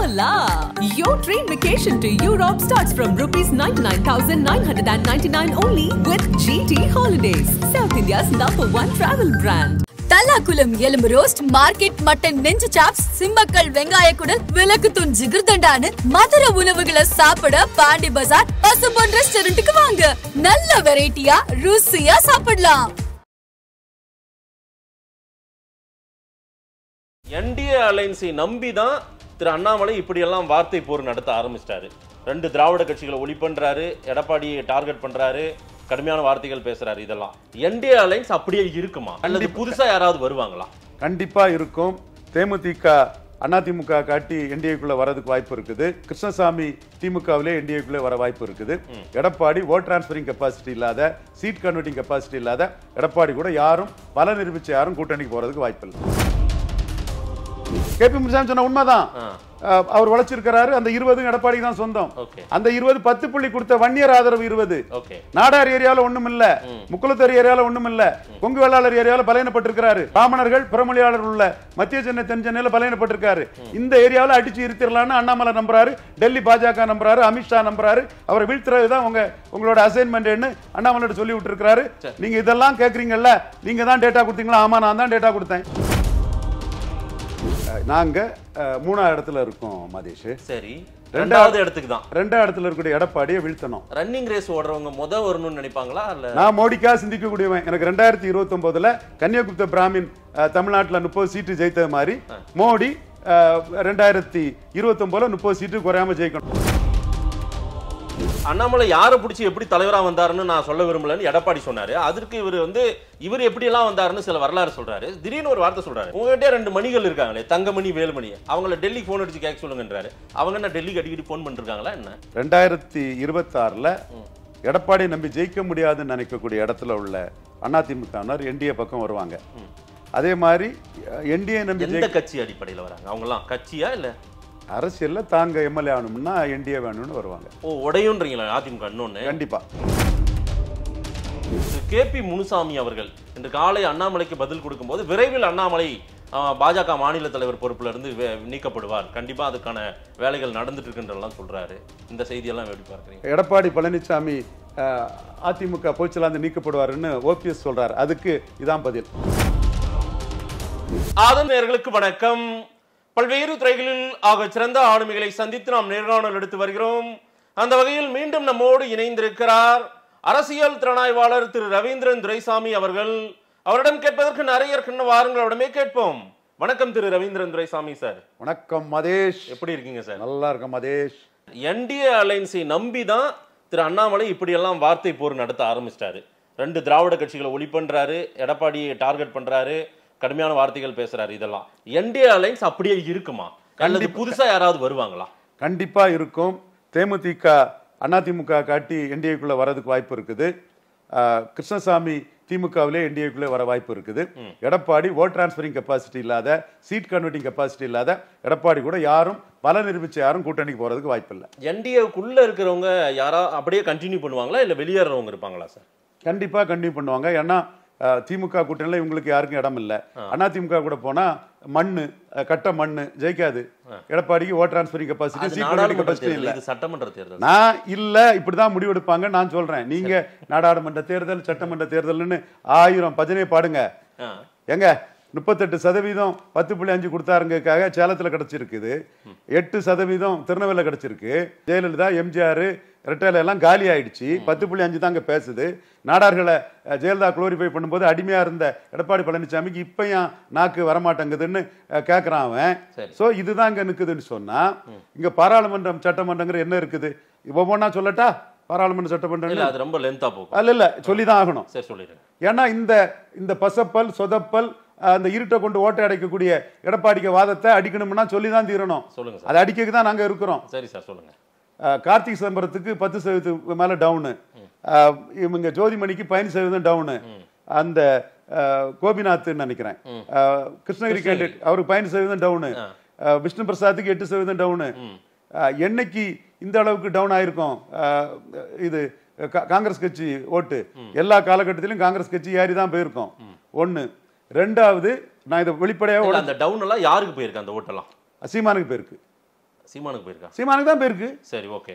la! Your train vacation to Europe starts from rupees 99,999 only with GT Holidays, South India's #1 travel brand. Thallakulam எலும்பு roast, market mutton நெஞ்சு chops, Simmakkal வெங்காய குடல், விளக்குத்தூண் ஜிகிர்தண்டான்னு மதுர உணவுகளை சாப்பிட பாண்டி பஜார் பசும்பொன் ரெஸ்டாரண்ட்டுக்கு வாங்க. நல்ல வெரைட்டியா ருசியா சாப்பிடலாம். என்டிஏ அலைன்ஸை நம்பி தான் திரு அண்ணாமலை இப்படியெல்லாம் வார்த்தை போர் நடத்த ஆரம்பிச்சிட்டாரு. 2 திராவிட கட்சிகளை ஒளி பண்றாரு, எடப்பாடியை டார்கெட் பண்றாரு, கடுமையான வார்த்தைகள் பேசுறாரு. இதெல்லாம் என்டிஏ அலைன்ஸ் அப்படியே இருக்குமா அல்லது புதுசா யாராவது வருவாங்களா? கண்டிப்பா இருக்கும். தேமுதிக அதிமுக காட்டி என்டிஏக்குள்ள வரதுக்கு வாய்ப்பு இருக்குது. கிருஷ்ணசாமி திமுகவிலே என்டிஏக்குள்ள வர வாய்ப்பு இருக்குது. எடப்பாடி ஓட் டிரான்ஸ்பரிங் கெப்பாசிட்டி இல்லாத, சீட் கன்வெர்ட்டிங் கெப்பாசிட்டி இல்லாத எடப்பாடி கூட யாரும் பல நிரூபிச்ச யாரும் கூட்டணிக்கு போறதுக்கு வாய்ப்பு இல்லை. கேபி முனுசாமி சொன்ன உண்மைதான். அவர் உழைச்சிருக்கிறாரு. அந்த 20 எடப்பாடி தான் சொந்தம். அந்த 20 10 புள்ளி கொடுத்த வன்னியர் ஆதரவு 20. நாடார் ஏரியால ஒண்ணும் இல்ல, முக்குளத்தூர் ஏரியால ஒண்ணும் இல்ல, கொங்கு வேளாளர் ஏரியால பலையனப்பட்டிருக்கிறாரு. பிராமணர்கள் பிறமொழியாளர் உள்ள மத்திய சென்னை தென் சென்னையில பலையனப்பட்டிருக்காரு. இந்த ஏரியாவில் அடிச்சு இருத்திரலான்னு அண்ணாமலை நம்புறாரு, டெல்லி பாஜக நம்புறாரு, அமித்ஷா நம்புறாரு. அவரை வீழ்த்துறதுதான் உங்களோட அசைன்மெண்ட் அண்ணாமலை சொல்லி விட்டு இருக்காரு. நீங்க இதெல்லாம் கேக்குறீங்கல்ல, நீங்க தான் டேட்டா கொடுத்தீங்களா? ஆமா, நான் தான் டேட்டா கொடுத்தேன். நாங்க 3ஆவது இடத்துல இருக்கோம் மதேஷ். சரி, 2வது இடத்துக்கு தான். 2வது இடத்துல இருக்கக்கூடிய எடப்பாடியை வீழ்த்தணும். ரன்னிங் ரேஸ் ஓடுறவங்க வரணும்னு நினைப்பாங்களா? இல்ல நான் மோடிக்கா சிந்திக்க கூடியவன். எனக்கு 2029 கன்னியாகுப்த பிராமின் தமிழ்நாட்டில் 30 சீட்டு ஜெயித்தது மாதிரி மோடி 2029 30 சீட்டு குறையாம ஜெயிக்கணும். அண்ணாமலை யாரை பிடிச்சி எப்படி தலைவரா வந்தாருன்னு நான் சொல்ல விரும்பலன்னு எடப்பாடி சொன்னாரு. அதற்கு இவர் எப்படி எல்லாம் வந்தாருன்னு சில வரலாறு சொல்றாரு. திடீர்னு ஒரு வார்த்தை சொல்றாரு, உங்ககிட்ட 2 மணிகள் இருக்காங்களே, தங்கமணி வேலுமணி, அவங்கள டெல்லி போன் அடிச்சு கேட்க சொல்லுங்கன்றாரு. அவங்க என்ன டெல்லிக்கு அடிக்கடி போன் பண்ணிருக்காங்களா என்ன? 2026 எடப்பாடி நம்பி ஜெயிக்க முடியாதுன்னு நினைக்கக்கூடிய இடத்துல உள்ள அதிமுகவினர் என்டிஏ பக்கம் வருவாங்க. அதே மாதிரி என்டிஏ நம்பி எந்த கட்சி அடிப்படையில் வராங்க? அவங்க எல்லாம் கட்சியா இல்ல அரசியல்ல தாங்க எம்எல்ஏ ஆகணும்னா என்டிஏ வேணும்னு வருவாங்க. உடையுன்றீங்களா அதிமுக? இன்னொன்னு கண்டிப்பா. கேபி முனுசாமி அவர்கள் இன்று காலை அண்ணாமலைக்கு பதில் கொடுக்கும் போது விரைவில் அண்ணாமலை பாஜக மாநில தலைவர் பொறுப்புல இருந்து நீக்கப்படுவார், கண்டிப்பா அதுக்கான வேலைகள் நடந்துட்டு இருக்குன்றெல்லாம் சொல்றாரு. இந்த செய்தியெல்லாம் எப்படி பார்க்குறீங்க? எடப்பாடி பழனிசாமி அதிமுக பொதுச்செயலாளர் நீக்கப்படுவாருன்னு ஓபிஎஸ் சொல்றாரு. அதுக்கு இதான் பதில். ஆதன் நேயர்களுக்கு வணக்கம். பல்வேறு துறைகளில் ஆக சிறந்த ஆளுமைகளை சந்தித்து நாம் நேர்காணல் எடுத்து வருகிறோம். அந்த வகையில் மீண்டும் நம்மோடு இணைந்திருக்கிறார் அரசியல் திறனாய்வாளர் திரு ரவீந்திரன் துரைசாமி அவர்கள். அவரிடம் கேட்பதற்கு நிறைய இருக்கின்ற வாருங்களிடமே கேட்போம். வணக்கம் திரு ரவீந்திரன் துரைசாமி சார். வணக்கம் மதேஷ். எப்படி இருக்கீங்க சார்? நல்லா இருக்க மதேஷ். என்டிஏ அலைன்ஸை நம்பி தான் திரு அண்ணாமலை இப்படியெல்லாம் வார்த்தை போர் நடத்த ஆரம்பிச்சிட்டாரு. 2 திராவிட கட்சிகளை ஒளி பண்றாரு, எடப்பாடியை டார்கெட் பண்றாரு, கடுமையான வார்த்தைகள் பேசுறாரு. இதெல்லாம் என்டிஏ அலைன்ஸ் அப்படியே இருக்குமா அல்லது புதுசா யாராவது வருவாங்களா? கண்டிப்பா இருக்கும். தேமுதிக அதிமுக காட்டி என்டிஏக்குள்ள வரதுக்கு வாய்ப்பு இருக்குது. கிருஷ்ணசாமி திமுகவிலே என்டிஏக்குள்ள வர வாய்ப்பு இருக்குது. எடப்பாடி ஓட் டிரான்ஸ்பரிங் கெப்பாசிட்டி இல்லாத, சீட் கன்வெர்ட்டிங் கெப்பாசிட்டி இல்லாத எடப்பாடி கூட யாரும் பல நிரூபிச்ச யாரும் கூட்டணிக்கு போறதுக்கு வாய்ப்பு இல்லை. என்டிஏக்குள்ள இருக்கிறவங்க யாரா அப்படியே கண்டினியூ பண்ணுவாங்களா இல்ல வெளியேறவங்க இருப்பாங்களா சார்? கண்டிப்பா கண்டினியூ பண்ணுவாங்க. ஏன்னா திமுக கூட்டணியில இவங்களுக்கு யாருக்கும் இடம் இல்லை. அதிமுக கூட போனா மண்ணு கட்ட மண்ணு ஜெயிக்காது. எடப்பாடிக்கு vote transferring capacity, seat converting capacity இல்ல. சட்டமன்ற தேர்தல் நான் இல்ல, இப்படிதான் முடிவெடுப்பாங்க நான் சொல்றேன். நீங்க நாடாளுமன்ற தேர்தல், சட்டமன்ற தேர்தல்னு 1000 பஜனை பாடுங்க. எங்க 38% 10.5 கொடுத்தாருங்கக்காக சேலத்துல கிடைச்சிருக்குது. 8% திருநெல்வேலியில கிடைச்சிருக்கு. ஜெயலலிதா, எம்ஜிஆர், ரெட்டையில எல்லாம் காலி ஆயிடுச்சு. 10.5 தாங்க பேசுது. நாடார்களை ஜெயலலிதா குளோரிஃபை பண்ணும்போது அடிமையா இருந்த எடப்பாடி பழனிசாமிக்கு இப்ப ஏன் நாக்கு வரமாட்டேங்குதுன்னு கேட்கறான் அவன். சோ இதுதான் இங்க நிக்குதுன்னு சொன்னா, இங்க பாராளுமன்றம் சட்டமன்றங்கிற என்ன இருக்குது? ஒவ்வொன்னா சொல்லட்டா? பாராளுமன்ற சட்டமன்றம் அது ரொம்ப லென்த்தா போகும். இல்ல சொல்லிதான் ஆகணும். சரி சொல்லிடுங்க. ஏன்னா இந்த பசப்பல் சொதப்பல் அந்த இருட்டை கொண்டு ஓட்டை அடைக்கக்கூடிய எடப்பாடிக்கு வாதத்தை அடிக்கணும்னா சொல்லிதான் தீரணும். சொல்லுங்க. அதை அடிக்க தான் நாங்க இருக்கிறோம். சரி சார் சொல்லுங்க. கார்த்திக் சிதம்பரத்துக்கு 10% மேல டவுனு, இவங்க ஜோதிமணிக்கு 15% டவுனு, அந்த கோபிநாத் நினைக்கிறேன் கிருஷ்ணகிரி கேண்டிடேட் அவருக்கு 15% டவுனு, விஷ்ணு பிரசாத்துக்கு 8% டவுனு. என்னைக்கு இந்த அளவுக்கு டவுன் ஆயிருக்கும்? இது காங்கிரஸ் கட்சி ஓட்டு எல்லா காலகட்டத்திலும் காங்கிரஸ் கட்சி ஏறிதான் போயிருக்கோம். ஒண்ணு. ரெண்டாவது, நான் இதை வெளிப்படையாக அந்த டவுன் எல்லாம் யாருக்கு போயிருக்கு? அந்த ஓட்டெல்லாம் சீமானுக்கு போயிருக்கு. சீமானுக்கு போயிருக்கா? சீமானுக்கு தான் போயிருக்கு. சரி, ஓகே.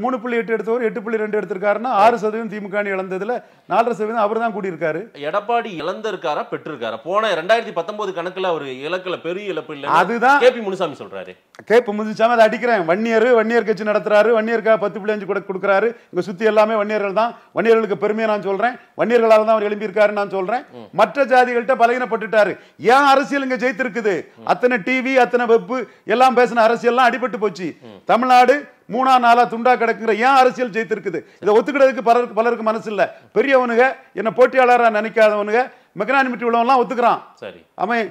3.8 எடுத்தவர் 8.2 எடுத்திருக்காருன்னா 6% திமுக இழந்ததுல 4% அவர் தான் கூடியிருக்காரு. எடப்பாடி இழந்திருக்காரா பெற்றிருக்காரா? போன 2019 கணக்குல அவர் இலக்குல பெரிய இழப்பு இல்ல, அதுதான் கேபி முனுசாமி சொல்றாரு. கேபி முனுசாமி அதை அடிக்கிறேன். வன்னியர் கட்சி நடத்துறாரு, வன்னியருக்காக 10.5 கூட கொடுக்குறாரு. இங்க சுத்தி எல்லாமே வன்னியர்கள் தான். வன்னியர்களுக்கு பெருமையை நான் சொல்றேன், வன்னியர்களால தான் அவர் எழும்பியிருக்காரு நான் சொல்றேன். மற்ற ஜாதிகள்கிட்ட பலகீனப்பட்டுட்டாரு. ஏன் அரசியல் இங்க ஜெயித்திருக்குது? அத்தனை டிவி, அத்தனை வெப் எல்லாம் பேசின அரசியல் அடிபட்டு போச்சு. தமிழ்நாடு 3ஆம் நாளா துண்டா கிடக்குற ஏன் அரசியல் ஜெயித்திருக்குது? இதை ஒத்துக்கிறதுக்கு பலருக்கு மனசு இல்ல. பெரியவனுங்க என்ன போட்டியாளரா நினைக்காதவனுங்க மெக்னானிமிட்டி உள்ளவன்லாம் ஒத்துக்கிறான். சரி, அவன்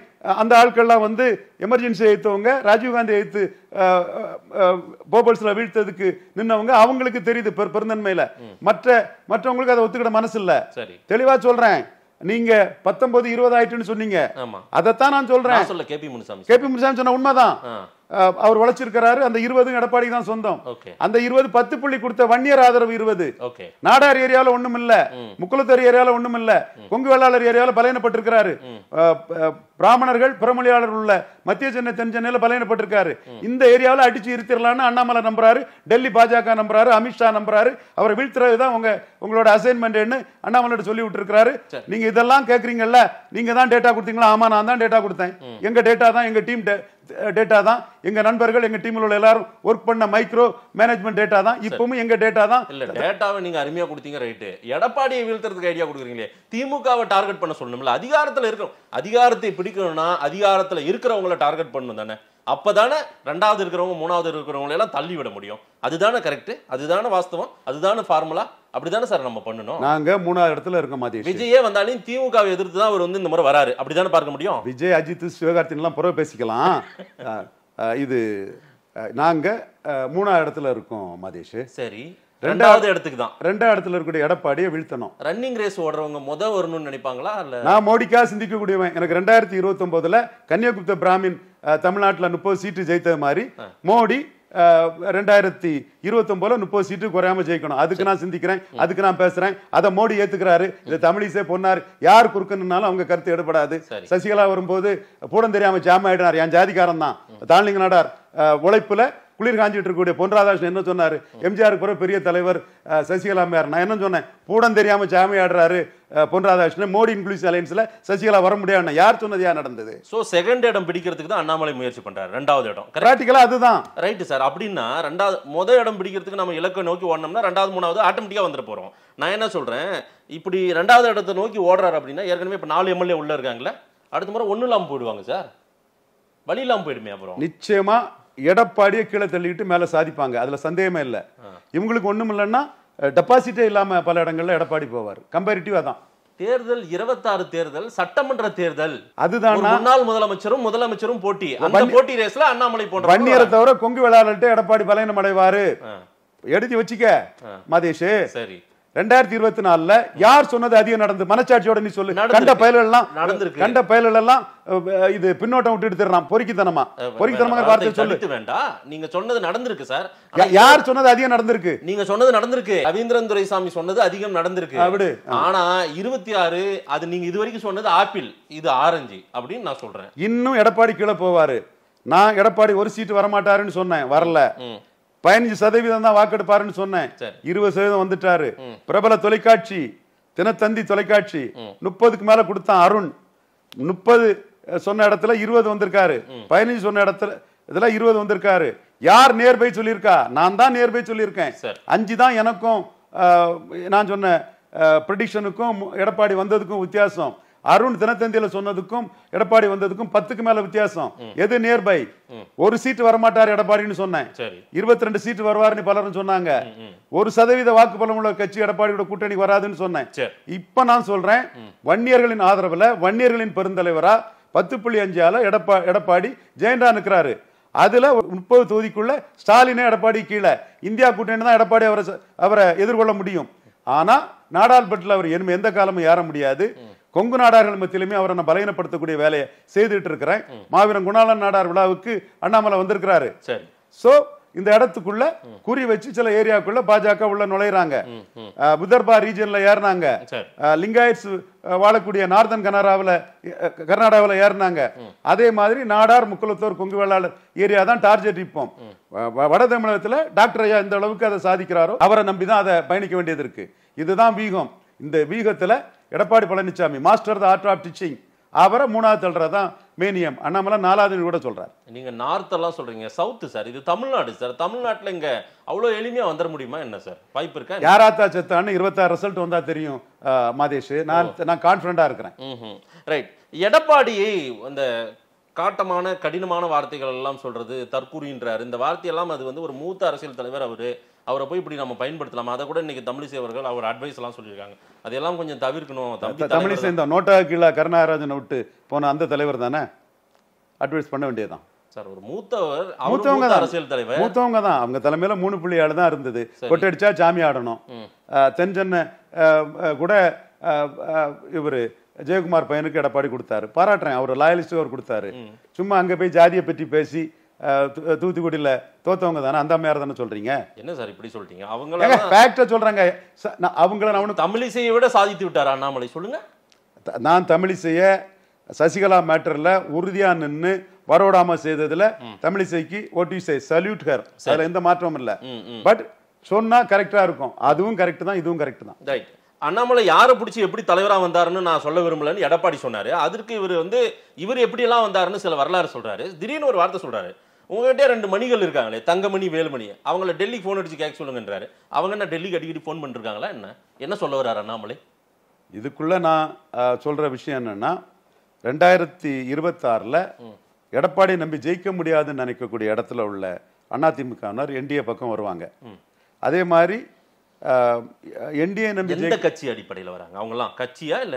அந்த ஆட்கள்லாம் வந்து எமர்ஜென்சி எழுத்தவங்க, ராஜீவ்காந்தி எழுத்து போபல்ஸ்ல வீழ்த்ததுக்கு நின்னவங்க, அவங்களுக்கு தெரியுது பெருந்தன்மையில. மற்றவங்களுக்கு அதை ஒத்துக்கிட மனசு இல்ல. தெளிவா சொல்றேன். நீங்க 19 20 ஆயிட்டுன்னு சொன்னீங்க, அதைத்தான் நான் சொல்றேன். கேபி முனுசாமி சொன்ன உண்மைதான். அவர் உழைச்சிருக்கிறாரு. அந்த 20 எடப்பாடி தான் சொந்தம். அந்த 20 10 புள்ளி கொடுத்த வன்னியர் ஆதரவு 20. நாடார் ஏரியாவில் ஒண்ணும் இல்ல, முக்குளத்தூர் ஏரியாவில் ஒண்ணும் இல்ல, கொங்கு வேளாளர் ஏரியாவில் பலகீனப்பட்டிருக்கிறாரு. பிராமணர்கள் பிறமொழியாளர் உள்ள மத்திய சென்னை தென் சென்னையில பலகீனப்பட்டிருக்காரு. இந்த ஏரியாவில் அடிச்சு இருத்திடலான்னு அண்ணாமலை நம்புறாரு, டெல்லி பாஜக நம்புறாரு, அமித்ஷா நம்புறாரு. அவரை வீழ்த்துறதுதான் உங்களோட அசைன்மெண்ட் அண்ணாமலை சொல்லி விட்டு இருக்காரு. நீங்க இதெல்லாம் கேக்குறீங்கல்ல, நீங்க தான் டேட்டா கொடுத்தீங்களா? ஆமா, நான் தான் டேட்டா கொடுத்தேன். எங்க டேட்டா தான், எங்க டீம் டேட்டா தான், எங்க நண்பர்கள் எங்க டீம்ல உள்ள எல்லாரும் ஒர்க் பண்ண மைக்ரோ மேனேஜ்மெண்ட் டேட்டா தான், இப்பவும் எங்க டேட்டா தான். இல்ல, டேட்டாவை நீங்க அருமையா கொடுத்தீங்க, ரைட். எடப்பாடியை வீழ்த்துறதுக்கு ஐடியா கொடுக்குறீங்களே, திமுகவை டார்கெட் பண்ண சொல்லணும்ல. அதிகாரத்துல இருக்கணும், அதிகாரத்தை பிடிக்கணும்னா அதிகாரத்துல இருக்கிறவங்களை டார்கெட் பண்ணணும் தானே. அப்பதானே 2வது இருக்கிறவங்க 3வது இருக்கிறவங்க எல்லாம் தள்ளி விட முடியும். அதுதானே கரெக்ட், அதுதானே வாஸ்தவம், அதுதானே ஃபார்முலா. அப்படிதானே சார் நம்ம பண்ணணும். நாங்க 3வது இடத்துல இருக்க மாட்டோம். விஜயே வந்தாலும் திமுகவை எதிர்த்து தான் அவர் வந்து இந்த முறை வராரு. அப்படிதானே பார்க்க முடியும். விஜய், அஜித், சிவகார்த்தின் எல்லாம் புறவை பேசிக்கலாம். இது நாங்க 3வது இடத்துல இருக்கோம் மதேஷ். சரி, 2வது இடத்துக்கு தான். 2வது இடத்துல இருக்கக்கூடிய எடப்பாடியை வீழ்த்தணும். ரன்னிங் ரேஸ் ஓடுறவங்க வரணும்னு நினைப்பாங்களா? இல்ல நான் மோடிக்கா சிந்திக்க கூடியவன். எனக்கு 2029 கன்னியாகுப்த பிராமின் தமிழ்நாட்டில் 30 சீட்டு ஜெயித்தது மாதிரி மோடி 2029 30 சீட்டு குறையாம ஜெயிக்கணும். அதுக்கு நான் சிந்திக்கிறேன், அதுக்கு நான் பேசுறேன். அதை மோடி ஏத்துக்கிறாரு. இதை தமிழிசை பொன்னார் யார் குறுக்கணும்னாலும் அவங்க கருத்து எடுபடாது. சசிகலா வரும்போது பூடம் தெரியாம ஜாம ஆயிடுறாரு. என் ஜாதிகாரன் தான். தாழ்லிங்க நாடார் உழைப்புல குளிர் காஞ்சிட்டு இருக்கக்கூடிய பொன் ராதாகிருஷ்ணன் என்ன சொன்னாரு? எம்ஜிஆருக்கு பிறகு பெரிய தலைவர் சசிகலா அம்மையார். நான் என்ன சொன்னேன்? பூடம் தெரியாம ஜாமி ஆடுறாரு பொன் ராதாகிருஷ்ணன். மோடி இன்க்ளூசிவ் அலையன்ஸ்ல சசிகலா வர முடியாது. யார் சொன்னது? யார் நடந்தது? சோ செகண்ட் இடம் பிடிக்கிறதுக்கு தான் அண்ணாமலை முயற்சி பண்றாரு. 2வது இடம் பிராக்டிகலா அதுதான். Right sir. அப்படின்னா முதல் இடம் பிடிக்கிறதுக்கு நம்ம இலக்கை நோக்கி ஓடணும்னா 2வது 3வது ஆட்டோமேட்டிக்கா வந்துட போறோம். நான் என்ன சொல்றேன், இப்படி 2வது இடத்தை நோக்கி ஓடுறாரு அப்படின்னா ஏற்கனவே இப்ப 4 எம்எல்ஏ உள்ள இருக்காங்களே, அடுத்த முறை ஒண்ணு இல்லாம போயிடுவாங்க சார். வழி இல்லாம போயிடுமே. அப்புறம் நிச்சயமா எடப்பாடியை கீழே தள்ளிட்டு மேல சாதிப்பாங்க. அதுல சந்தேகமே இல்ல. இவங்களுக்கு ஒண்ணும் இல்லைன்னா டெபாசிட்டே இல்லாம பல இடங்கள்ல எடப்பாடி போவார். கம்பேரிட்டிவா தான். தேர்தல் 26 தேர்தல் சட்டமன்ற தேர்தல். அதுதான் முன்னாள் முதலமைச்சரும் போட்டி. அந்த போட்டி ரேஸ்ல அண்ணாமலை போன்ற வன்னியரை தவிர கொங்கு வேளாளர்கிட்ட எடப்பாடி பலகீனம் அடைவாரு. எழுதி வச்சுக்க மதேஷ். சரி, 2024 யார் சொன்னது அதிகம் நடந்து? மனச்சாட்சியோட நீ சொல்லு. கண்ட பயல்கள் எல்லாம் இது பின்னோட்டம் விட்டு தர்றான். பொறுக்கித்தனமா வார்த்தை சொல்லு. வேண்டாம், நீங்க சொன்னது நடந்திருக்கு சார். யார் சொன்னது அதிகம் நடந்திருக்கு? நீங்க சொன்னது நடந்திருக்கு. ரவீந்திரன் துரைசாமி சொன்னது அதிகம் நடந்திருக்கு. ஆனா 26 அது நீங்க இது வரைக்கும் சொன்னது ஆப்பிள், இது ஆரஞ்சு அப்படின்னு நான் சொல்றேன். இன்னும் எடப்பாடி கீழே போவாரு. நான் எடப்பாடி ஒரு சீட்டு வரமாட்டாருன்னு சொன்னேன், வரல. 15% தான் வாக்கெடுப்பாருன்னு சொன்னேன், 20% வந்துட்டாரு. பிரபல தொலைக்காட்சி தினத்தந்தி தொலைக்காட்சி 30க்கு மேல கொடுத்தான் அருண். 30 சொன்ன இடத்துல 20 வந்திருக்காரு. 15 சொன்ன இடத்துல இதுல 20 வந்திருக்காரு. யார் நேர்பை சொல்லியிருக்கா? நான் தான் நேர்பை சொல்லியிருக்கேன். 5 தான் எனக்கும் நான் சொன்ன ப்ரெடிக்ஷனுக்கும் எடப்பாடி வந்ததுக்கும் வித்தியாசம். அருண் தினத்தந்தியில சொன்னதுக்கும் எடப்பாடி வந்ததுக்கும் 10க்கு மேல வித்தியாசம். எது நேர்பை? ஒரு சீட்டு வரமாட்டார் எடப்பாடின்னு சொன்னேன். 22 சீட்டு வருவாருன்னு பலரும் சொன்னாங்க. 1% வாக்கு பலம் உள்ள கட்சி எடப்பாடியோட கூட்டணி வராதுன்னு சொன்னேன். இப்ப நான் சொல்றேன், வன்னியர்களின் ஆதரவுல வன்னியர்களின் பெருந்தலைவரா 10.5 எடப்பாடி ஜெயண்டா நிற்கிறாரு. அதுல 30 தொகுதிக்குள்ள ஸ்டாலினே எடப்பாடி கீழே. இந்தியா கூட்டணி தான் எடப்பாடி அவரை எதிர்கொள்ள முடியும். ஆனா நாடாளுமன்றத்தில் அவர் எந்த காலமும் ஏற முடியாது. கொங்கு நாடார்கள் மத்தியிலுமே அவரை நான் பலகீனப்படுத்தக்கூடிய வேலையை செய்துட்டு இருக்கிறேன். மாவீரன் குணாளன் நாடார் விழாவுக்கு அண்ணாமலை வந்திருக்கிறாரு. சோ இந்த இடத்துக்குள்ள குறி வச்சு சில ஏரியாக்குள்ள பாஜக உள்ள நுழையிறாங்க. விதர்பா ரீஜன்ல ஏறினாங்க, லிங்காயட்ஸ் வாழக்கூடிய நார்தன் கர்நாடகாவில் ஏறினாங்க. அதே மாதிரி நாடார், முக்குளத்தோர், கொங்கு வேளாளர் ஏரியா தான் டார்கெட். இப்போ வட தமிழகத்தில் டாக்டர் ஐயா இந்த அளவுக்கு அதை சாதிக்கிறாரோ அவரை நம்பிதான் அதை பயணிக்க வேண்டியது இருக்கு. இதுதான் வீகம். இந்த வீகத்துல Edappadi Palaniswami master the art of teaching, அவரை 3வது தள்ளுறதான் மேனியம். அண்ணாமலை 4வது கூட சொல்றாரு. நீங்க நார்த் எல்லாம் சொல்றீங்க, சவுத் சார், இது தமிழ்நாடு சார். தமிழ்நாட்டுல இங்க அவ்வளவு எளிமையா வந்துட முடியுமா என்ன சார்? வாய்ப்பு இருக்கா? யாராத்தா செத்தான்னு 26 ரிசல்ட் வந்தா தெரியும் மாதேஷ். நான் கான்ஃபிடண்டா இருக்கிறேன். ரைட். எடப்பாடியை அந்த காட்டமான கடினமான வார்த்தைகள் எல்லாம் சொல்றது, தற்கூறின்றார், இந்த வார்த்தையெல்லாம் அது வந்து ஒரு மூத்த அரசியல் தலைவர். அவரை போய் இப்படி நம்ம பயன்படுத்தலாமா? அதை கூட இன்னைக்கு தமிழிசை அவர்கள் அவர் அட்வைஸ் எல்லாம் சொல்லியிருக்காங்க. அதெல்லாம் கொஞ்சம் தவிர்க்கணும். தமிழிசை இந்த நோட்டா கீழே கருணாராஜனை விட்டு போன அந்த தலைவர் தானே அட்வைஸ் பண்ண வேண்டியதுதான் சார். ஒரு மூத்தவர், மூத்தவங்க அரசியல் தலைவர், மூத்தவங்க தான். அவங்க தலைமையில 3.7 தான் இருந்தது. கொட்டடிச்சா சாமி ஆடணும். தென்சென்னை கூட இவரு ஜெயக்குமார் பையனுக்கு எடப்பாடி கொடுத்தாரு. பாராட்டுறேன், அவர் லாயலிஸ்ட் அவர் கொடுத்தாரு. சும்மா அங்க போய் ஜாதியை பற்றி பேசி தூத்துக்குடியில தோத்தவங்க தானே அந்த அம்மையார் தானே சொல்றீங்க. என்ன சார் இப்படி சொல்றீங்க? அவங்கள சொல்றாங்க. அவங்கள தமிழிசையை விட சாதித்து விட்டார் அண்ணாமலை. சொல்லுங்க. நான் தமிழிசைய சசிகலா மேட்டர்ல உறுதியா நின்று வரவிடாம செய்ததுல தமிழிசைக்கு what you say salute her. அதுல எந்த மாற்றமும் இல்ல. பட் சொன்னா கரெக்டா இருக்கும். அதுவும் கரெக்ட் தான், இதுவும் கரெக்ட் தான். ரைட். அண்ணாமலை யாரை பிடிச்சி எப்படி தலைவரா வந்தாருன்னு நான் சொல்ல விரும்பலன்னு எடப்பாடி சொன்னாரு. அதற்கு இவர் எப்படி எல்லாம் வந்தாருன்னு சில வரலாறு சொல்றாரு. திடீர்னு ஒரு வார்த்தை சொல்றாரு, உங்ககிட்ட 2 மணிகள் இருக்காங்களே, தங்கமணி, வேலுமணி, அவங்கள டெல்லிக்கு போன் அடிச்சு கேட்க சொல்லுங்கன்றாரு. அவங்க என்ன டெல்லிக்கு அடிக்கடி போன் பண்ணிருக்காங்களா? என்ன சொல்ல வர்றாரு அண்ணாமலை? இதுக்குள்ள நான் சொல்ற விஷயம் என்னன்னா, 2026ல எடப்பாடி நம்பி ஜெயிக்க முடியாதுன்னு நினைக்கக்கூடிய இடத்துல உள்ள அதிமுகவினர் என்டிஏ பக்கம் வருவாங்க. அதே மாதிரி என்டிஏ நம்பி எந்த கட்சி அடிப்படையில் வராங்க? அவங்கலாம் கட்சியா இல்ல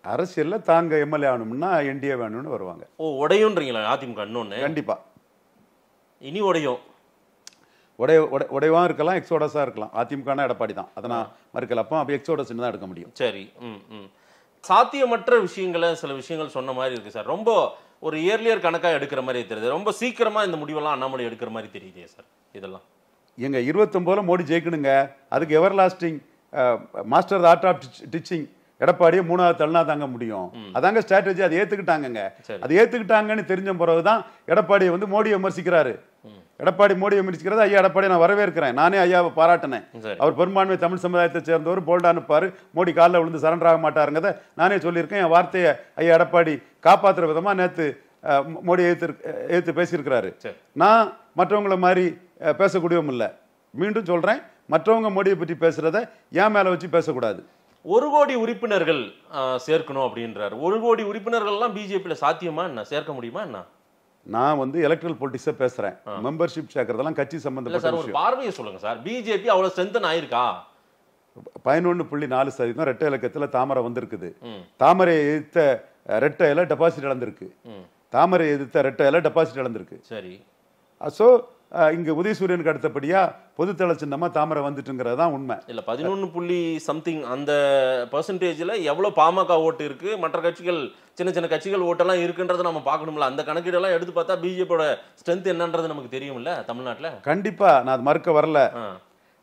அரசியல்ல தாங்க எம்எல்ஏ ஆகணும்னா என்டிஏ வேணும்னு வருவாங்க. உடையும்ன்றீங்களா அதிமுக? இன்னொன்னு கண்டிப்பா இனி உடையும். உடையவா இருக்கலாம், எக்ஸோடஸா இருக்கலாம். அதிமுகனா எடப்பாடி தான், அதை நான் மறுக்கல. அப்போ எக்ஸோடஸ் தான் எடுக்க முடியும். சரி. சாத்தியமற்ற விஷயங்களை சில விஷயங்கள் சொன்ன மாதிரி இருக்கு சார். ரொம்ப ஒரு இயர்லியர் கணக்காக எடுக்கிற மாதிரி தெரியுது. ரொம்ப சீக்கிரமா இந்த முடிவெல்லாம் அண்ணாமலை எடுக்கிற மாதிரி தெரியுதே சார். இதெல்லாம் எங்க 29ல மோடி ஜெயிக்கணுங்க. அதுக்கு ever lasting master art of teaching எடப்பாடியை 3வது தள்ளினா தாங்க முடியும். அதாங்க ஸ்ட்ராட்டஜி. அதை ஏத்துக்கிட்டாங்க. அதை ஏத்துக்கிட்டாங்கன்னு தெரிஞ்ச பிறகுதான் எடப்பாடியை மோடியை விமர்சிக்கிறாரு. எடப்பாடி மோடியை விமர்சிக்கிறது. ஐயா எடப்பாடி நான் வரவேற்கிறேன். நானே ஐயாவை பாராட்டினேன். அவர் பெரும்பான்மை தமிழ் சமுதாயத்தை சேர்ந்தவர், போல்டா அனுப்பாரு, மோடி காலில் விழுந்து சரண்டர் ஆக மாட்டாருங்கிறத நானே சொல்லியிருக்கேன். என் வார்த்தையை ஐயா எடப்பாடி காப்பாற்றுற விதமா நேற்று மோடி ஏத்து பேசியிருக்கிறாரு. நான் மற்றவங்கள மாதிரி பேசக்கூடியவும் இல்லை. மீண்டும் சொல்றேன், மற்றவங்க மோடியை பற்றி பேசுறத என் மேல வச்சு பேசக்கூடாது. 1 கோடி உறுப்பினர்கள் சேர்க்கணும் அப்படின்றாரு. 1 கோடி உறுப்பினர்கள்லாம் பிஜேபியில் சாத்தியமா என்ன? சேர்க்க முடியுமா என்ன? நான் எலக்ட்ரல் பொலிட்டிக்ஸை பேசுறேன். மெம்பர்ஷிப் சேர்க்கறதெல்லாம் கட்சி சம்பந்தப்பட்ட விஷயம். ஒரு பார்வையை சொல்லுங்க சார். பிஜேபி அவ்வளவு ஸ்ட்ரென்தன் ஆயிருக்கா? 11.4% ரெட்டை இலக்கத்துல தாமரை வந்திருக்குது. தாமரை எதிர்த்த ரெட்டையில டெபாசிட் இழந்திருக்கு. தாமரை எதிர்த்த ரெட்டையில டெபாசிட் இழந்திருக்கு. சரி. சோ இங்க உதயசூரியனுக்கு அடுத்தபடியா பொதுத்தள சின்னமா தாமரை வந்துட்டுங்கிறது தான் உண்மை. இல்ல 11 சம்திங் அந்த பெர்சன்டேஜ்ல எவ்வளவு பாமக ஓட்டு இருக்கு, மற்ற கட்சிகள் சின்ன சின்ன கட்சிகள் ஓட்டெல்லாம் இருக்குன்றதை நம்ம பார்க்கணும்ல. அந்த கணக்கீடெல்லாம் எடுத்து பார்த்தா பிஜேபியோட ஸ்ட்ரென்த் என்னன்றது நமக்கு தெரியும்ல தமிழ்நாட்டுல. கண்டிப்பா நான் அது மறுக்க வரல.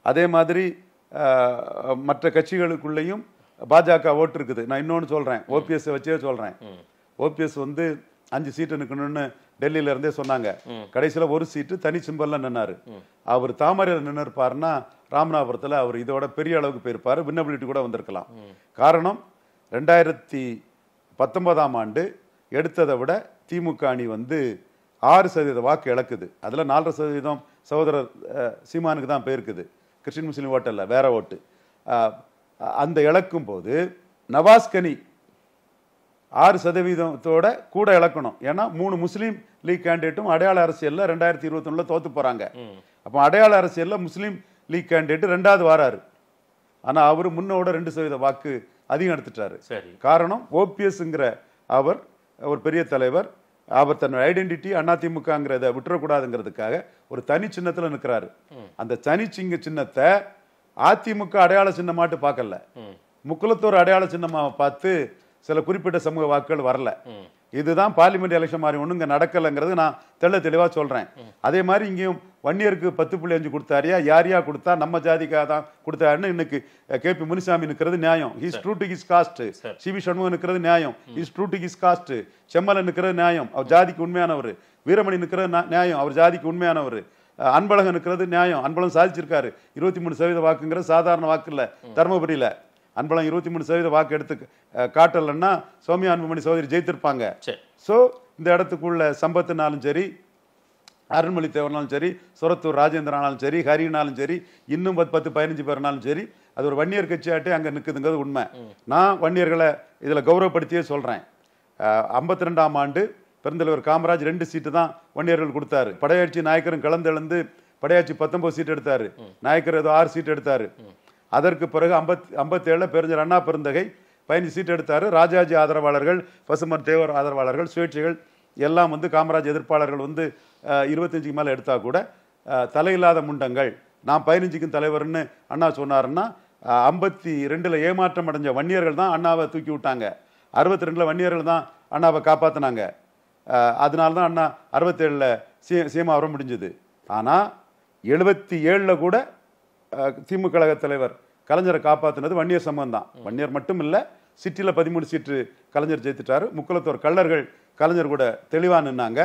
அதே மாதிரி மற்ற கட்சிகளுக்குள்ளேயும் பாஜக ஓட்டு இருக்குது. நான் இன்னொன்னு சொல்றேன், ஓபிஎஸ் வச்சே சொல்றேன். ஓபிஎஸ் 5 சீட்டு நிற்கணும்னு டெல்லியில இருந்தே சொன்னாங்க. கடைசியில 1 சீட்டு தனி சிம்பல்ல நின்னாரு. அவர் தாமரையில் நின்று இருப்பாருன்னா ராமநாதபுரத்துல அவர் இதோட பெரிய அளவுக்கு போயிருப்பாரு. வின்னபிலிட்டி கூட வந்திருக்கலாம். காரணம் 2019ஆம் ஆண்டு எடுத்ததை விட திமுக அணி 6% வாக்கு இழக்குது. அதுல 4% சகோதரர் சீமானுக்கு தான் போயிருக்குது. கிறிஸ்டின் முஸ்லீம் ஓட்டு இல்ல, வேற ஓட்டு. அந்த இழக்கும் போது நவாஸ்கனி 6% கூட இழக்கணும். ஏன்னா 3 முஸ்லீம் லீக் கேண்டிடேட்டும் அடையாள அரசியல்ல 2021 தோத்து போறாங்க. அப்ப அடையாள அரசியல்ல முஸ்லீம் லீக் கேண்டிடேட் 2வது வாராரு. ஆனா அவரு முன்னோட 2% வாக்கு அதிகம் எடுத்துட்டாரு. காரணம் ஓபிஎஸ்ங்கிற அவர் ஒரு பெரிய தலைவர். அவர் தன்னோட ஐடென்டிட்டி அதிமுகங்கிறத விட்டுறக்கூடாதுங்கிறதுக்காக ஒரு தனி சின்னத்துல நிற்கிறாரு. அந்த தனி சின்னத்தை அதிமுக அடையாள சின்னமாட்டு பார்க்கல, முக்குளத்தோர் அடையாள சின்னமா பார்த்து சில குறிப்பிட்ட சமூக வாக்குகள் வரல. இதுதான் பார்லிமெண்ட் எலெக்ஷன் மாதிரி ஒண்ணு இங்க நடக்கலைங்கிறது நான் தெளிவா சொல்றேன். அதே மாதிரி இங்கேயும் வன்னியருக்கு 10.5 கொடுத்தாரியா, யாரியா கொடுத்தா நம்ம ஜாதிக்காக தான் கொடுத்தாருன்னு இன்னைக்கு KP முனிசாமி நிற்கிறது நியாயம். His true to his caste. C V Shanmugam நிற்கிறது நியாயம். His true to his caste. Semmalan நிற்கிறது நியாயம், அவர் ஜாதிக்கு உண்மையானவர். வீரமணி நிற்கிறது நியாயம், அவர் ஜாதிக்கு உண்மையானவர். அன்பழகன் நிற்கிறது நியாயம், அன்பழகன் சாதிச்சிருக்காரு. 23% வாக்குங்கிறது சாதாரண வாக்கு இல்ல. தர்மபுரியில அன்பழகன் 23% வாக்கு எடுத்து காட்டலன்னா சௌமியா அன்புமணி சகோதரி ஜெயித்திருப்பாங்க. ஸோ இந்த இடத்துக்குள்ள சம்பத்துனாலும் சரி, அருண்மொழி தேவர்னாலும் சரி, சுரத்தூர் ராஜேந்திரனாலும் சரி, ஹரினாலும் சரி, இன்னும் 10-15 பேர்னாலும் சரி, அது ஒரு வன்னியர் கட்சியாட்டே அங்கே நிற்குதுங்கிறது உண்மை. நான் வன்னியர்களை இதில் கௌரவப்படுத்தியே சொல்கிறேன். 52ஆம் ஆண்டு பெருந்தலைவர் காமராஜ் 2 சீட்டு தான் வன்னியர்கள் கொடுத்தாரு. படையாட்சி நாயக்கரும் கலந்தெழுந்து படையாட்சி 19 சீட் எடுத்தாரு, நாயக்கர் ஏதோ 6 சீட் எடுத்தாரு. அதற்கு பிறகு 57 பேரறிஞர் அண்ணா பெருந்தகை 15 சீட் எடுத்தாரு. ராஜாஜி ஆதரவாளர்கள், பசுமன் தேவர் ஆதரவாளர்கள், சுயேட்சைகள் எல்லாம் வந்து காமராஜ் எதிர்ப்பாளர்கள் வந்து 25க்கு மேலே எடுத்தா கூட தலையில்லாத முண்டங்கள் நான் 15க்கும் தலைவர்னு அண்ணா சொன்னாருன்னா 52ல் ஏமாற்றம் அடைஞ்ச வன்னியர்கள் தான் அண்ணாவை தூக்கி விட்டாங்க. 62ல் வன்னியர்கள் தான் அண்ணாவை காப்பாற்றினாங்க. அதனால தான் அண்ணா 67ல் சிஎம் வர முடிஞ்சது. ஆனால் 77ல் கூட திமுக கழக தலைவர் கலைஞரை காப்பாற்றினது வன்னியர் சமூகம் தான். வன்னியர் மட்டும் இல்லை, சிட்டியில் 13 சீட்டு கலைஞர் ஜெயித்துட்டாரு. முக்குளத்தோர் கள்ளர்கள் கலைஞர் கூட தெளிவாக நின்னாங்க.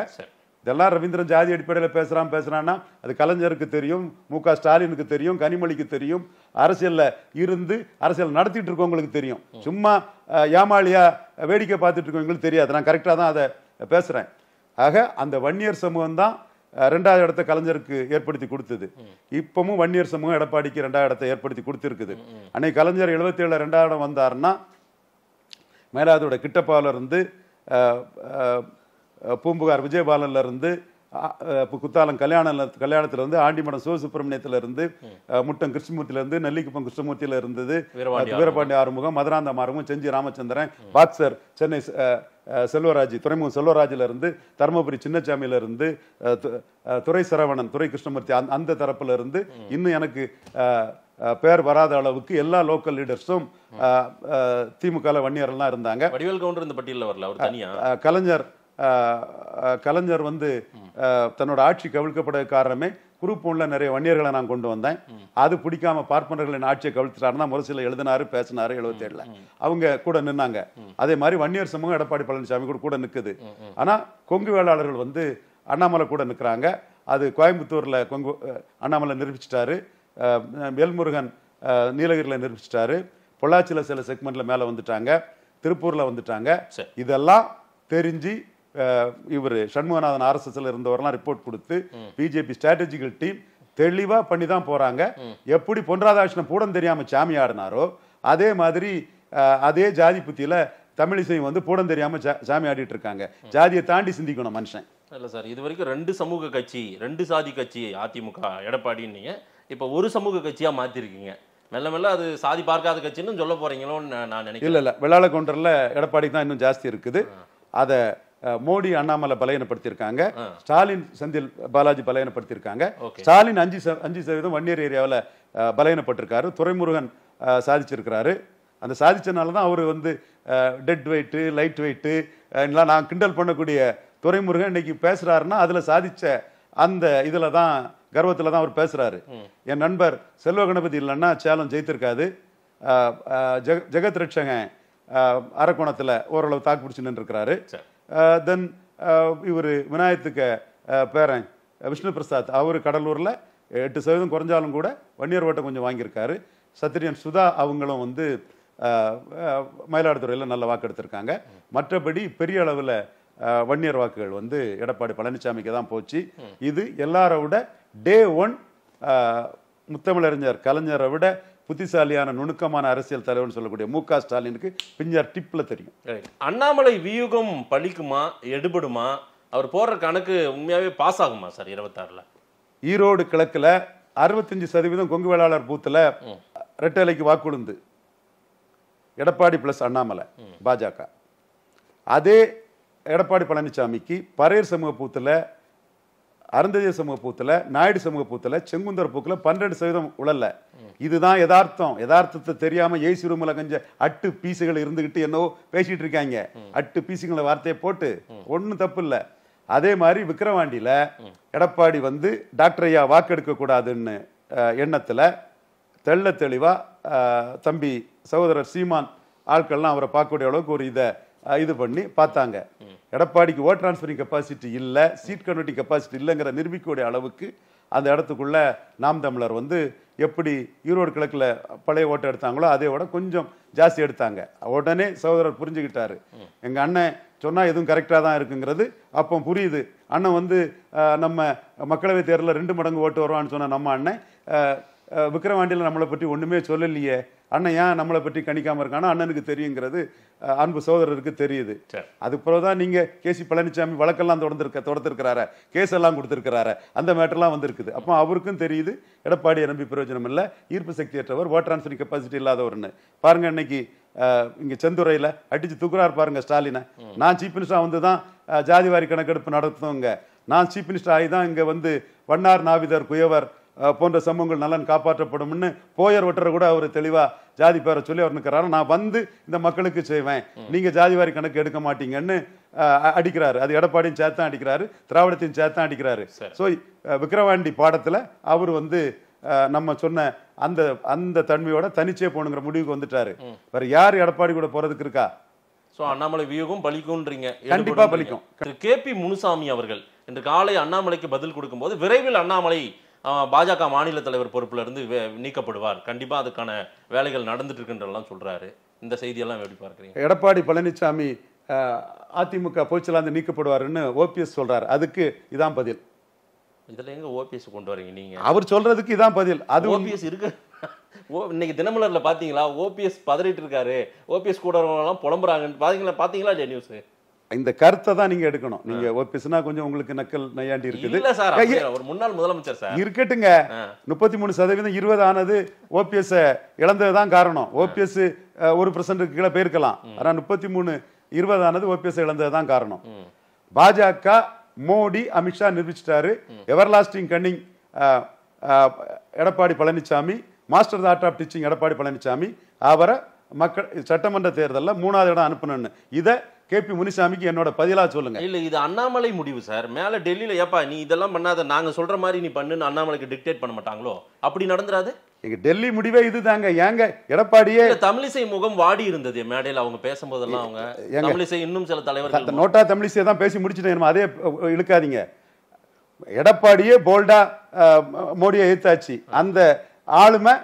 இதெல்லாம் ரவீந்திரன் ஜாதி அடிப்படையில் பேசுறான்னா அது கலைஞருக்கு தெரியும், MK ஸ்டாலினுக்கு தெரியும், கனிமொழிக்கு தெரியும், அரசியலில் இருந்து அரசியல் நடத்திட்டு இருக்கவங்களுக்கு தெரியும். சும்மா ஏமாளியா வேடிக்கை பார்த்துட்டு இருக்கவங்களுக்கு தெரியாது. நான் கரெக்டாக தான் அதை பேசுகிறேன். ஆக அந்த வன்னியர் சமூகம் தான் 2வது இடத்தை கலைஞருக்கு ஏற்படுத்தி கொடுத்தது. இப்பவும் வன்னியர் சமூகம் எடப்பாடிக்கு 2வது இடத்தை ஏற்படுத்தி கொடுத்துருக்குது. அன்னைக்கு கலைஞர் 77ல் 2வது இடம் வந்தாருன்னா மேலாதோட கிட்டப்பால இருந்து, பூம்புகார் விஜயபாலன்ல இருந்து, குத்தாலம் கல்யாணத்துல இருந்து, ஆண்டிமடம் சிவசுப்பிரமணியத்துல இருந்து, முட்டம் கிருஷ்ணமூர்த்தியில இருந்து, நெல்லிக்குப்பம் கிருஷ்ணமூர்த்தியில இருந்தது, வீரபாண்டி ஆறுமுகம், மதுராந்தகம் ஆறுமுகம், செஞ்சி ராமச்சந்திரன், பாக்சர் சென்னை செல்வராஜ், துறைமுகம் செல்வராஜில இருந்து, தருமபுரி சின்னசாமியில இருந்து, துறை சரவணன், துறை கிருஷ்ணமூர்த்தி, அந்த தரப்புல இருந்து இன்னும் எனக்கு பேர் வராத அளவுக்கு எல்லா லோக்கல் லீடர்ஸும் திமுக வன்னியர்லாம் இருந்தாங்க. வடிவேல் கவுண்டர் இந்த பட்டியலில் வரல, அவர் தனியா. கலைஞர் வந்து தன்னோட ஆட்சி கவிழ்க்கப்பட காரணமே குரூப் 1ல நிறைய வன்னியர்களை நான் கொண்டு வந்தேன். அது பிடிக்காம பார்ப்பனர்களின் ஆட்சியை கவிழ்த்துட்டாருன்னா முரசில எழுதினாரு, பேசினாரு. 77ல் அவங்க கூட நின்னாங்க. அதே மாதிரி வன்னியர் சமூகம் எடப்பாடி பழனிசாமி கூட நிற்குது. ஆனா கொங்கு வேளாளர்கள் வந்து அண்ணாமலை கூட நிற்கிறாங்க. அது கோயம்புத்தூர்ல அண்ணாமலை நிரூபிச்சிட்டாரு, வேல்முருகன் நீலகிரியில் நிரூபிச்சிட்டாரு, பொள்ளாச்சியில சில செக்மெண்ட்ல மேல வந்துட்டாங்க, திருப்பூர்ல வந்துட்டாங்க. இதெல்லாம் தெரிஞ்சு இவர் சண்முகநாதன் RSSல இருந்தவரெல்லாம் ரிப்போர்ட் கொடுத்து பிஜேபி ஸ்ட்ராட்டஜிக்கல் டீம் தெளிவா பண்ணி தான் போறாங்க. எப்படி பொன் ராதாகிருஷ்ணன் பூடம் தெரியாம சாமி ஆடினாரோ அதே மாதிரி அதே ஜாதி புத்தியில தமிழிசையும் வந்து பூடம் தெரியாம சாமி ஆடிட்டு இருக்காங்க. ஜாதியை தாண்டி சிந்திக்கணும் மனுஷன். இல்ல சார், இது வரைக்கும் 2 சமூக கட்சி, 2 சாதி கட்சி அதிமுக எடப்பாடின்னு, இப்ப ஒரு சமூக கட்சியா மாத்திருக்கீங்க. மெல்ல மெல்ல அது சாதி பார்க்காத கட்சின்னு சொல்ல போறீங்களோன்னு நான் நினைக்கிறேன். இல்ல வெள்ளாள கவுண்டர்ல எடப்பாடி தான் இன்னும் ஜாஸ்தி இருக்குது. அதை மோடி அண்ணாமலை பலையனப்படுத்தியிருக்காங்க, ஸ்டாலின் செந்தில் பாலாஜி பலையனப்படுத்தியிருக்காங்க. ஸ்டாலின் 5% வன்னியர் ஏரியாவில் பலையனப்பட்டிருக்காரு. துரைமுருகன் சாதிச்சிருக்கிறாரு. அந்த சாதிச்சனால தான் அவர் வந்து டெட் வெயிட்டு, லைட் வெயிட்டு எல்லாம் நான் கிண்டல் பண்ணக்கூடிய துரைமுருகன் இன்னைக்கு பேசுறாருன்னா அதுல சாதிச்ச அந்த இதுல தான் கர்வத்தில் தான் அவர் பேசுறாரு. என் நண்பர் செல்வ கணபதி இல்லைன்னா சேலம் ஜெயித்திருக்காது. ஜெகத் ரட்சகன் அரக்கோணத்தில் ஓரளவு தாக்கு பிடிச்சு நின்றுருக்கிறாரு. தென் இவர் விநாயகத்துக்கு பேரன் விஷ்ணு பிரசாத், அவர் கடலூரில் 8% குறைஞ்சாலும் கூட வன்னியர் ஓட்டை கொஞ்சம் வாங்கியிருக்காரு. சத்திரியன் சுதா அவங்களும் வந்து மயிலாடுதுறையில் நல்ல வாக்கு எடுத்திருக்காங்க. மற்றபடி பெரிய அளவில் வன்னியர் வாக்குகள் வந்து எடப்பாடி பழனிசாமிக்கு தான் போச்சு. இது எல்லாரை விட டே 1 முத்தமிழறிஞர் கலைஞரை விட புத்திசாலியான நுணுக்கமான அரசியல் தலைவர்னு சொல்லக்கூடிய MK ஸ்டாலினுக்கு பிஞ்சார் டிப்ல தெரியும். அண்ணாமலை வியூகம் பழிக்குமா, எடுபடுமா? அவர் போடுற கணக்கு உண்மையாவே பாஸ் ஆகுமா சார் 26ல்? ஈரோடு கிழக்குல 65% கொங்கு வேளாளர் பூத்துல ரெட்டலைக்கு வாக்குழுந்து எடப்பாடி பிளஸ் அண்ணாமலை பாஜக. அதே எடப்பாடி பழனிசாமிக்கு பரையர் சமூக பூத்துல, அருந்ததிய சமூக பூத்துல, நாயுடு சமூக பூத்துல, செங்குந்தர் பூத்துல 12% உழல்ல. இதுதான் யதார்த்தத்தை தெரியாம ஏசி ரூம்ல கொஞ்சம் அட்டு பீசுகள் இருந்துகிட்டு என்னவோ பேசிட்டு இருக்காங்க. அட்டு பீசுங்களை வார்த்தையை போட்டு ஒன்னும் தப்பு இல்ல. அதே மாதிரி விக்கிரவாண்டியில எடப்பாடி வந்து டாக்டர் ஐயா வாக்கெடுக்க கூடாதுன்னு எண்ணத்துல தெள்ள தெளிவா தம்பி சகோதரர் சீமான் ஆட்கள்லாம் அவரை பார்க்கக்கூடிய அளவுக்கு ஒரு இது பண்ணி பார்த்தாங்க. எடப்பாடிக்கு ஓட் டிரான்ஸ்பரிங் கெப்பாசிட்டி இல்ல, சீட் கன்வெர்ட்டிங் கெப்பாசிட்டி இல்லைங்கிற நிரூபிக்கக்கூடிய அளவுக்கு அந்த இடத்துக்குள்ள நாம் தமிழர் வந்து எப்படி ஈரோடு கிழக்குல பழைய ஓட்டை எடுத்தாங்களோ அதே விட கொஞ்சம் ஜாஸ்தி எடுத்தாங்க. உடனே சகோதரர் புரிஞ்சுக்கிட்டாரு, எங்க அண்ணன் சொன்னா எதுவும் கரெக்டா தான் இருக்குங்கிறது அப்போ புரியுது. அண்ணன் வந்து நம்ம மக்களவை தேர்தலில் 2 மடங்கு ஓட்டு வருவான்னு சொன்ன நம்ம அண்ணன் விக்கிரவாண்டியில் நம்மளை பற்றி ஒண்ணுமே சொல்லலையே, அண்ணன் ஏன் நம்மளை பற்றி கணிக்காம இருக்கானா அண்ணனுக்கு தெரியுங்கிறது அன்பு சகோதரருக்கு தெரியுது. அது பிறகுதான் நீங்க கேசி பழனிசாமி வழக்கெல்லாம் தொடர்ந்திருக்கிறார, கேஸ் எல்லாம் கொடுத்திருக்கிறார, அந்த மேட்டர்லாம் வந்திருக்குது. அப்போ அவருக்கும் தெரியுது எடப்பாடியை நம்பி பிரயோஜனம் இல்லை, ஈர்ப்பு சக்தி ஏற்றவர், ஓட் டிரான்ஸ்பரிங் கெப்பாசிட்டி இல்லாதவர்னு. பாருங்க இன்னைக்கு இங்க செந்துறையில அடிச்சு தூக்குறாரு பாருங்க ஸ்டாலினை. நான் சீஃப் மினிஸ்டரா வந்து தான் ஜாதிவாரி கணக்கெடுப்பு நடத்துவங்க, நான் சீஃப் மினிஸ்டர் ஆகி தான் இங்க வந்து வண்ணார் நாவிதர் குயவர் போன்ற சமூகங்கள் நலன் காப்பாற்றப்படும்னு போயர் ஒட்டரை கூட அவர் தெளிவா ஜாதி பேரை சொல்லி அவர் நிற்கிறாரு. நான் வந்து இந்த மக்களுக்கு செய்வேன், நீங்க ஜாதிவாரி கணக்கு எடுக்க மாட்டீங்கன்னு அடிக்கிறாரு. அது எடப்பாடியும் சேர்த்தான் அடிக்கிறாரு, திராவிடத்தையும் சேர்த்தான் அடிக்கிறாரு. ஸோ விக்கிரவாண்டி பாடத்துல அவர் வந்து நம்ம சொன்ன அந்த அந்த தன்மையோட தனிச்சே போகணுங்கிற முடிவுக்கு வந்துட்டாரு. வேற யார் எடப்பாடி கூட போறதுக்கு இருக்கா? சோ அண்ணாமலை வியூகம் பலிக்கும்ன்றீங்க. கண்டிப்பா பலிக்கும். KP முனுசாமி அவர்கள் இன்று காலை அண்ணாமலைக்கு பதில் கொடுக்கும் போது விரைவில் அண்ணாமலை பாஜக மாநில தலைவர் பொறுப்புல இருந்து நீக்கப்படுவார், கண்டிப்பா அதுக்கான வேலைகள் நடந்துட்டு இருக்குன்றெல்லாம் சொல்றாரு. இந்த செய்தியெல்லாம் எப்படி பார்க்குறீங்க? எடப்பாடி பழனிசாமி அதிமுக பொதுச்செயலாளர் நீக்கப்படுவாருன்னு OPS சொல்றாரு, அதுக்கு இதான் பதில். இதுல எங்க OPS கொண்டு வரீங்க நீங்க? அவர் சொல்றதுக்கு இதான் பதில். அது OPS இருக்கு. இன்னைக்கு தினமலர்ல பாத்தீங்களா OPS பதறிட்டு இருக்காரு, OPS கூட எல்லாம் புலம்புறாங்கன்னு பாத்தீங்களா இல்லையா நியூஸ்? இந்த கருத்தை தான் நீங்க எடுக்கணும். நீங்க OPSனா கொஞ்சம் உங்களுக்கு நக்கல் நையாண்டி இருக்குது. இல்ல சார், ஒரு முன்னாள் முதலமைச்சர் சார் இருக்கட்டுங்க. 33% 20 ஆனது OPS இழந்ததுதான் காரணம். OPS 1% கீழே போயிருக்கலாம், ஆனா 33 20 ஆனது OPS இழந்ததுதான் காரணம். பாஜக மோடி அமித்ஷா நிரூபிச்சிட்டாரு. Everlasting cunning Edappadi Palaniswami, master art of teaching Edappadi Palaniswami, அவரை மக்கள் சட்டமன்ற தேர்தலில் 3வது இடம் அனுப்பணும்னு இதை KP முனிசாமிக்கு என்னோட பதிலா சொல்லுங்க. இல்ல இது அண்ணாமலை முடிவு சார். மேல டெல்லியில ஏப்பா நீ இதெல்லாம் பண்ணாத, நாங்க சொல்ற மாதிரி நீ பண்ணுன்னு அண்ணாமலைக்கு டிக்டேட் பண்ண மாட்டாங்களோ? அப்படி நடந்துராது. எங்க டெல்லி முடிவே இதுதாங்க. ஏங்க எடப்பாடியே தமிழிசை முகம் வாடி இருந்தது மேடையில் அவங்க பேசும்போதெல்லாம். அவங்க தமிழிசை இன்னும் சில தலைவர்கள் நோட்டா தமிழிசையை தான் பேசி முடிச்சுட்டேன், அதே இழுக்காதீங்க. எடப்பாடியே போல்டா மோடியை எதிர்த்தாச்சு. அந்த ஆளுமை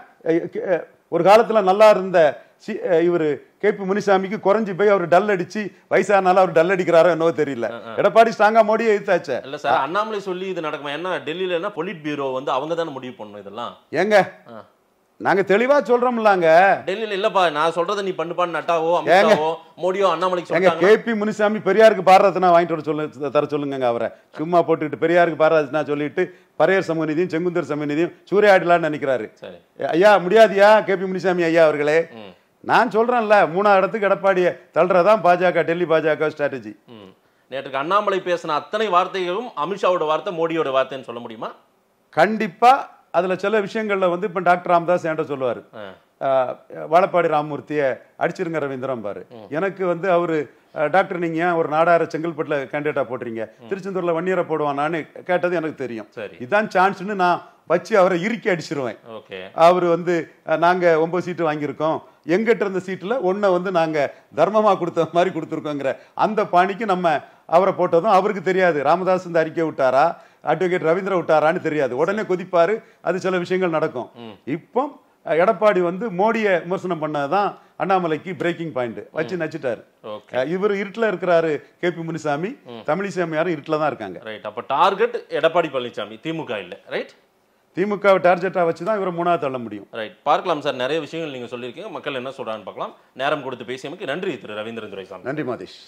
ஒரு காலத்துல நல்லா இருந்த இவரு KP முனிசாமிக்கு குறைஞ்சி போய் அவர் டல் அடிச்சு வயசானாலும் அவர் டல் அடிக்கிறாரோ என்னவோ தெரியல. எடப்பாடி ஸ்ட்ராங்கா மோடியை எதிர்த்தாச்சு. இல்ல சார், அண்ணாமலை சொல்லி இது நடக்குமா? என்ன டெல்லியில என்ன பொலிட் பியூரோ வந்து அவங்க தானே முடிவு பண்ணணும் இதெல்லாம். ஏங்க நாங்க தெளிவா சொல்றோம்லாங்க. டெல்லியில இல்லப்பா நான் சொல்றதை நீ பண்ணுப்பான்னு நட்டாவோ அமித்ஷாவோ மோடியோ அண்ணாமலைக்கு சொல்றாங்க. KP முனிசாமி பெரியாருக்கு பாரதனா வாங்கிட்டு வர தர சொல்லுங்க. அவரை சும்மா போட்டுக்கிட்டு பெரியாருக்கு பாரதனா சொல்லிட்டு பரையர் சமூக நிதியும் செங்குந்தர் சமூக நிதியும் சூறையாடலான்னு நினைக்கிறாரு. ஐயா முடியாதியா KP முனிசாமி ஐயா அவர்களே, நான் சொல்றேன்ல 3வது இடத்துக்கு எடப்பாடியை தள்ளுறதான் பாஜக டெல்லி பாஜக ஸ்ட்ராட்டஜி. நேற்றுக்கு அண்ணாமலை பேசின அத்தனை வார்த்தைகளும் அமித்ஷாவோட வார்த்தை மோடியோட வார்த்தைன்னு சொல்ல முடியுமா? கண்டிப்பா. அதுல சில விஷயங்கள்ல வந்து இப்ப டாக்டர் ராமதாஸ் என்கிட்ட சொல்லுவாரு, வாழப்பாடி ராமமூர்த்தியை அடிச்சிருங்க ரவீந்திரன் பாரு. எனக்கு வந்து அவரு டாக்டர் நீங்க ஏன் ஒரு நாடார செங்கல்பட்டுல கேண்டிடேட்டா போடுறீங்க, திருச்செந்தூர்ல வன்னியரை போடுவானான்னு கேட்டது எனக்கு தெரியும். இதான் சான்ஸ்னு நான் வச்சு அவரை இறுக்கி அடிச்சிருவேன். அவரு வந்து நாங்க 9 சீட்டு வாங்கியிருக்கோம், எங்கிட்ட இருந்த சீட்டுல 1 வந்து நாங்க தர்மமா கொடுத்த மாதிரி கொடுத்துருக்கோங்கிற அந்த பாணிக்கு நம்ம அவரை போட்டதும் அவருக்கு தெரியாது. ராமதாஸ் இந்த அறிக்கை விட்டாரா, அட்வொகேட் ரவீந்திர விட்டாரான்னு தெரியாது. உடனே கொதிப்பாரு, அது சில விஷயங்கள் நடக்கும். இப்போ எடப்பாடி வந்து மோடியை விமர்சனம் பண்ணதான் அண்ணாமலைக்கு பிரேக்கிங் பாயிண்ட் வச்சு நச்சுட்டாரு. இவர் இருட்டுல இருக்கிறாரு KP முனிசாமி, தமிழிசை யாரும் இருட்டுல தான் இருக்காங்க. அப்ப டார்கெட் எடப்பாடி பழனிசாமி, திமுக இல்ல. ரைட், திமுக டார்கெட்டா வச்சு தான் இவரை 3வது தள்ள முடியும். ரைட், பார்க்கலாம் சார். நிறைய விஷயங்கள் நீங்க சொல்லியிருக்கீங்க, மக்கள் என்ன சொல்றான்னு பார்க்கலாம். நேரம் கொடுத்து பேசியமைக்கு நன்றி திரு ரவீந்திரன் துரைசாமி. நன்றி மாதேஷ்.